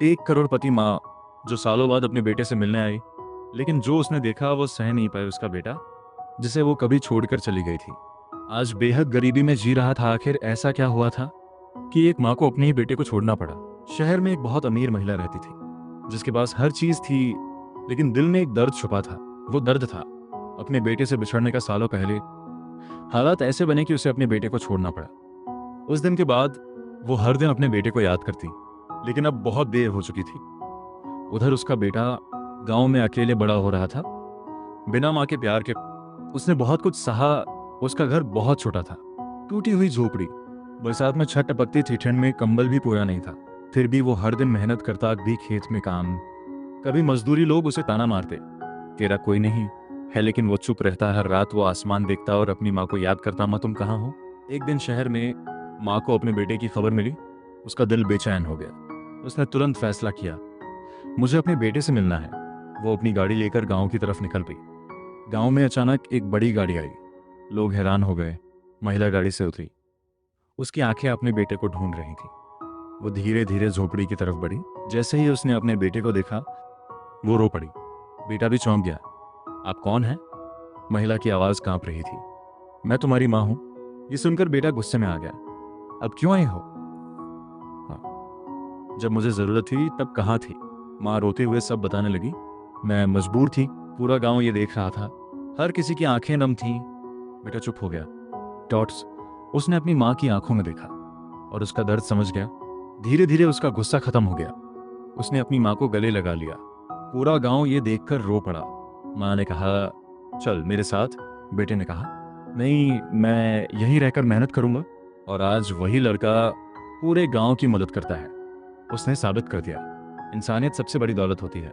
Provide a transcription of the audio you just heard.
एक करोड़पति माँ जो सालों बाद अपने बेटे से मिलने आई, लेकिन जो उसने देखा वो सह नहीं पाई। उसका बेटा जिसे वो कभी छोड़कर चली गई थी, आज बेहद गरीबी में जी रहा था। आखिर ऐसा क्या हुआ था कि एक माँ को अपने ही बेटे को छोड़ना पड़ा। शहर में एक बहुत अमीर महिला रहती थी जिसके पास हर चीज थी, लेकिन दिल में एक दर्द छुपा था। वो दर्द था अपने बेटे से बिछड़ने का। सालों पहले हालात ऐसे बने कि उसे अपने बेटे को छोड़ना पड़ा। उस दिन के बाद वो हर दिन अपने बेटे को याद करती, लेकिन अब बहुत देर हो चुकी थी। उधर उसका बेटा गांव में अकेले बड़ा हो रहा था, बिना माँ के प्यार के। उसने बहुत कुछ सहा। उसका घर बहुत छोटा था, टूटी हुई झोपड़ी, बरसात में छत टपकती थी, ठंड में कंबल भी पूरा नहीं था। फिर भी वो हर दिन मेहनत करता, भी खेत में काम, कभी मजदूरी। लोग उसे ताना मारते, तेरा कोई नहीं है, लेकिन वो चुप रहता। हर रात वो आसमान देखता और अपनी माँ को याद करता, माँ तुम कहाँ हो। एक दिन शहर में माँ को अपने बेटे की खबर मिली। उसका दिल बेचैन हो गया। उसने तुरंत फैसला किया, मुझे अपने बेटे से मिलना है। वो अपनी गाड़ी लेकर गांव की तरफ निकल पड़ी। गांव में अचानक एक बड़ी गाड़ी आई। लोग हैरान हो गए। महिला गाड़ी से उतरी। उसकी आंखें अपने बेटे को ढूंढ रही थी। वो धीरे धीरे झोपड़ी की तरफ बढ़ी। जैसे ही उसने अपने बेटे को देखा, वो रो पड़ी। बेटा भी चौंक गया। आप कौन हैं? महिला की आवाज कांप रही थी। मैं तुम्हारी माँ हूं। ये सुनकर बेटा गुस्से में आ गया। अब क्यों आई हो? हाँ, जब मुझे जरूरत थी तब कहाँ थी? माँ रोते हुए सब बताने लगी। मैं मजबूर थी, पूरा गांव ये देख रहा था, हर किसी की आंखें नम थीं। बेटा चुप हो गया। टॉट्स उसने अपनी माँ की आंखों में देखा और उसका दर्द समझ गया। धीरे धीरे उसका गुस्सा खत्म हो गया। उसने अपनी माँ को गले लगा लिया। पूरा गांव ये देखकर रो पड़ा। माँ ने कहा, चल मेरे साथ। बेटे ने कहा, नहीं, मैं यहीं रहकर मेहनत करूंगा। और आज वही लड़का पूरे गांव की मदद करता है। उसने साबित कर दिया, इंसानियत सबसे बड़ी दौलत होती है।